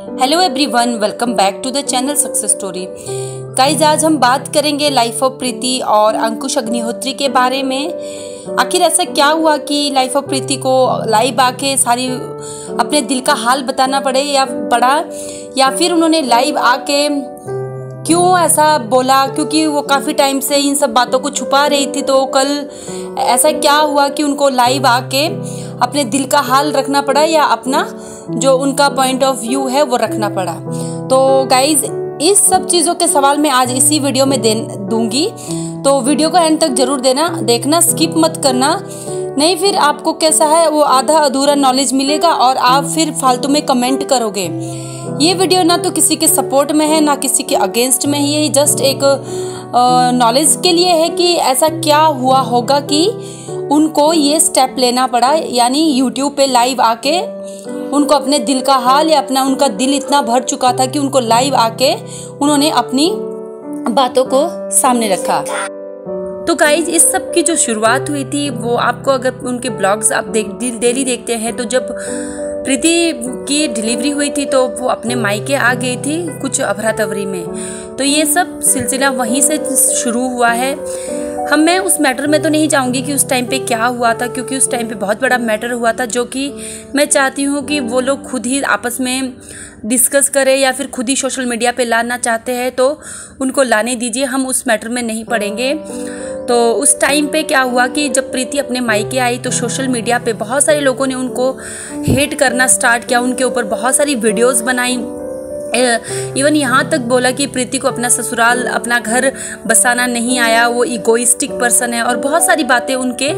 Hello everyone, welcome back to the channel success story. Guys, आज हम बात करेंगे लाइफ ऑफ प्रीति और अंकुश अग्निहोत्री के बारे में। आखिर ऐसा क्या हुआ कि लाइफ ऑफ प्रीति को लाइव आके सारी अपने दिल का हाल बताना पड़ा या फिर उन्होंने लाइव आके क्यों ऐसा बोला, क्योंकि वो काफ़ी टाइम से इन सब बातों को छुपा रही थी। तो कल ऐसा क्या हुआ कि उनको लाइव आके अपने दिल का हाल रखना पड़ा या अपना जो उनका पॉइंट ऑफ व्यू है वो रखना पड़ा। तो गाइज, इस सब चीज़ों के सवाल मैं आज इसी वीडियो में दूंगी, तो वीडियो को एंड तक जरूर देखना, स्किप मत करना, नहीं फिर आपको कैसा है वो आधा अधूरा नॉलेज मिलेगा और आप फिर फालतू में कमेंट करोगे। ये वीडियो ना तो किसी के सपोर्ट में है ना किसी के अगेंस्ट में है, ये जस्ट एक नॉलेज के लिए है कि ऐसा क्या हुआ होगा कि उनको ये स्टेप लेना पड़ा, यानी यूट्यूब पे लाइव आके उनको अपने दिल का हाल या उनका दिल इतना भर चुका था कि उनको लाइव आके उन्होंने अपनी बातों को सामने रखा। तो गाइज, इस सब की जो शुरुआत हुई थी वो आपको, अगर उनके ब्लॉग्स आप डेली देखते हैं, तो जब प्रीति की डिलीवरी हुई थी तो वो अपने मायके आ गई थी कुछ अफरा तफरी में। तो ये सब सिलसिला वहीं से शुरू हुआ है। मैं उस मैटर में तो नहीं जाऊंगी कि उस टाइम पे क्या हुआ था, क्योंकि उस टाइम पे बहुत बड़ा मैटर हुआ था जो कि मैं चाहती हूँ कि वो लोग खुद ही आपस में डिस्कस करें या फिर खुद ही सोशल मीडिया पे लाना चाहते हैं तो उनको लाने दीजिए, हम उस मैटर में नहीं पड़ेंगे। तो उस टाइम पे क्या हुआ कि जब प्रीति अपने मायके आई तो सोशल मीडिया पे बहुत सारे लोगों ने उनको हेट करना स्टार्ट किया, उनके ऊपर बहुत सारी वीडियोस बनाई, इवन यहाँ तक बोला कि प्रीति को अपना ससुराल अपना घर बसाना नहीं आया, वो इगोइस्टिक पर्सन है, और बहुत सारी बातें उनके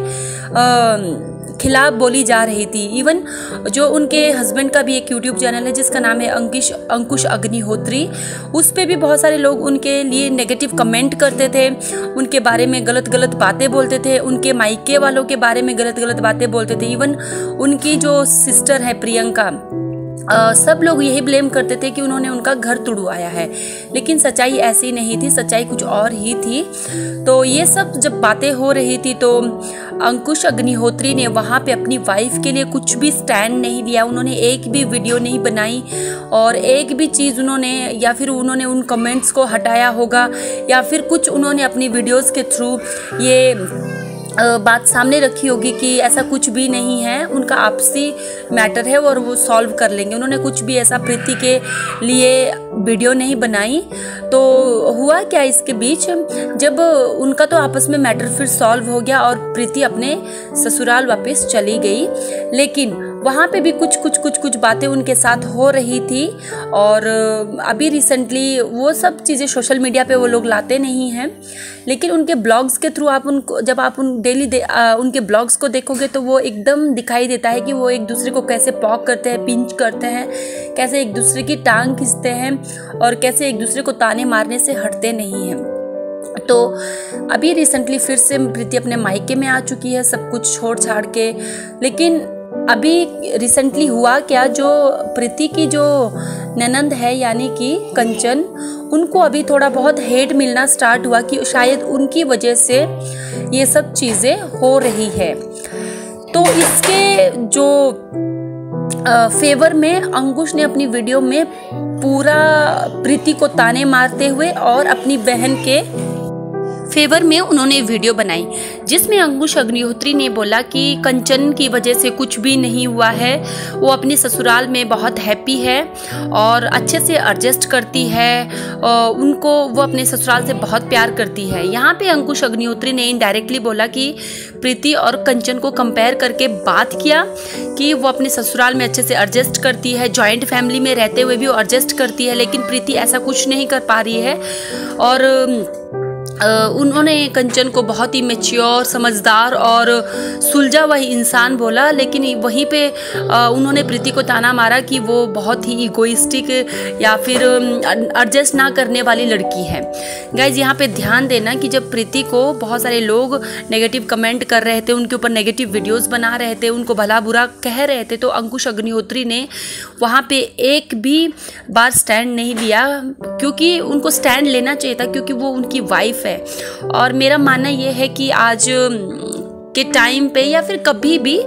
खिलाफ बोली जा रही थी। इवन जो उनके हस्बैंड का भी एक यूट्यूब चैनल है जिसका नाम है अंकुश अग्निहोत्री, उस पे भी बहुत सारे लोग उनके लिए नेगेटिव कमेंट करते थे, उनके बारे में गलत बातें बोलते थे, उनके मायके वालों के बारे में गलत बातें बोलते थे। इवन उनकी जो सिस्टर है प्रियंका, सब लोग यही ब्लेम करते थे कि उन्होंने उनका घर तुड़वाया है, लेकिन सच्चाई ऐसी नहीं थी, सच्चाई कुछ और ही थी। तो ये सब जब बातें हो रही थी तो अंकुश अग्निहोत्री ने वहाँ पे अपनी वाइफ के लिए कुछ भी स्टैंड नहीं लिया, उन्होंने एक भी वीडियो नहीं बनाई और एक भी चीज़ उन्होंने, या फिर उन्होंने उन कमेंट्स को हटाया होगा या फिर कुछ उन्होंने अपनी वीडियोज़ के थ्रू ये बात सामने रखी होगी कि ऐसा कुछ भी नहीं है, उनका आपसी मैटर है और वो सॉल्व कर लेंगे। उन्होंने कुछ भी ऐसा प्रीति के लिए वीडियो नहीं बनाई। तो हुआ क्या इसके बीच, जब उनका तो आपस में मैटर फिर सॉल्व हो गया और प्रीति अपने ससुराल वापस चली गई, लेकिन वहाँ पे भी कुछ बातें उनके साथ हो रही थी। और अभी रिसेंटली वो सब चीज़ें सोशल मीडिया पे वो लोग लाते नहीं हैं, लेकिन उनके ब्लॉग्स के थ्रू जब आप डेली उनके ब्लॉग्स को देखोगे तो वो एकदम दिखाई देता है कि वो एक दूसरे को कैसे पॉक करते हैं, पिंच करते हैं, कैसे एक दूसरे की टांग खींचते हैं और कैसे एक दूसरे को ताने मारने से हटते नहीं हैं। तो अभी रिसेंटली फिर से प्रीति अपने मायके में आ चुकी है सब कुछ छोड़ छाड़ के। लेकिन अभी रिसेंटली हुआ क्या, जो प्रीति की जो ननंद है यानी कि कंचन, उनको अभी थोड़ा बहुत हेट मिलना स्टार्ट हुआ कि शायद उनकी वजह से ये सब चीज़ें हो रही है। तो इसके जो फेवर में अंकुश ने अपनी वीडियो में पूरा प्रीति को ताने मारते हुए और अपनी बहन के फेवर में उन्होंने वीडियो बनाई, जिसमें अंकुश अग्निहोत्री ने बोला कि कंचन की वजह से कुछ भी नहीं हुआ है, वो अपने ससुराल में बहुत हैप्पी है और अच्छे से एडजस्ट करती है, उनको वो अपने ससुराल से बहुत प्यार करती है। यहाँ पे अंकुश अग्निहोत्री ने इनडायरेक्टली बोला कि प्रीति और कंचन को कंपेयर करके बात किया कि वो अपने ससुराल में अच्छे से एडजस्ट करती है, जॉइंट फैमिली में रहते हुए भी वो एडजस्ट करती है, लेकिन प्रीति ऐसा कुछ नहीं कर पा रही है। और उन्होंने कंचन को बहुत ही मैच्योर, समझदार और सुलझा हुआ इंसान बोला, लेकिन वहीं पे उन्होंने प्रीति को ताना मारा कि वो बहुत ही इगोइस्टिक या फिर एडजस्ट ना करने वाली लड़की है। गाइज, यहाँ पे ध्यान देना कि जब प्रीति को बहुत सारे लोग नेगेटिव कमेंट कर रहे थे, उनके ऊपर नेगेटिव वीडियोस बना रहे थे, उनको भला बुरा कह रहे थे, तो अंकुश अग्निहोत्री ने वहाँ पे एक भी बार स्टैंड नहीं लिया, क्योंकि उनको स्टैंड लेना चाहिए था, क्योंकि वो उनकी वाइफ है। और मेरा मानना ये है कि आज के टाइम पे या फिर कभी भी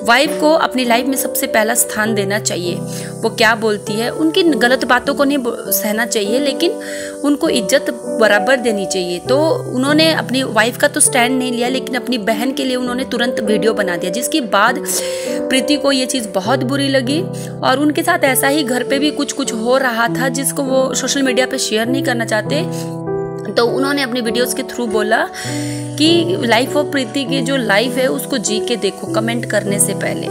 वाइफ को अपनी लाइफ में सबसे पहला स्थान देना चाहिए। वो क्या बोलती है, उनकी गलत बातों को नहीं सहना चाहिए, लेकिन उनको इज्जत बराबर देनी चाहिए। तो उन्होंने अपनी वाइफ का तो स्टैंड नहीं लिया, लेकिन अपनी बहन के लिए उन्होंने तुरंत वीडियो बना दिया, जिसके बाद प्रीति को ये चीज़ बहुत बुरी लगी। और उनके साथ ऐसा ही घर पे भी कुछ हो रहा था जिसको वो सोशल मीडिया पे शेयर नहीं करना चाहते। तो उन्होंने अपनी वीडियोस के थ्रू बोला कि लाइफ ऑफ प्रीति की जो लाइफ है उसको जी के देखो कमेंट करने से पहले।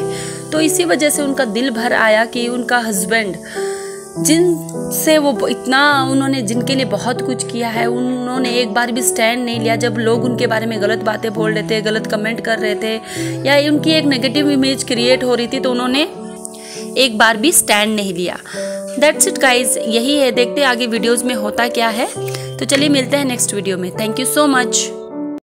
तो इसी वजह से उनका दिल भर आया कि उनका हस्बैंड जिनसे वो इतना उन्होंने जिनके लिए बहुत कुछ किया है, उन्होंने एक बार भी स्टैंड नहीं लिया जब लोग उनके बारे में गलत बातें बोल रहे थे, गलत कमेंट कर रहे थे या उनकी एक नेगेटिव इमेज क्रिएट हो रही थी, तो उन्होंने एक बार भी स्टैंड नहीं लिया। दैट्स इट गाइज, यही है। देखते आगे वीडियोस में होता क्या है। तो चलिए मिलते हैं नेक्स्ट वीडियो में। Thank you so much.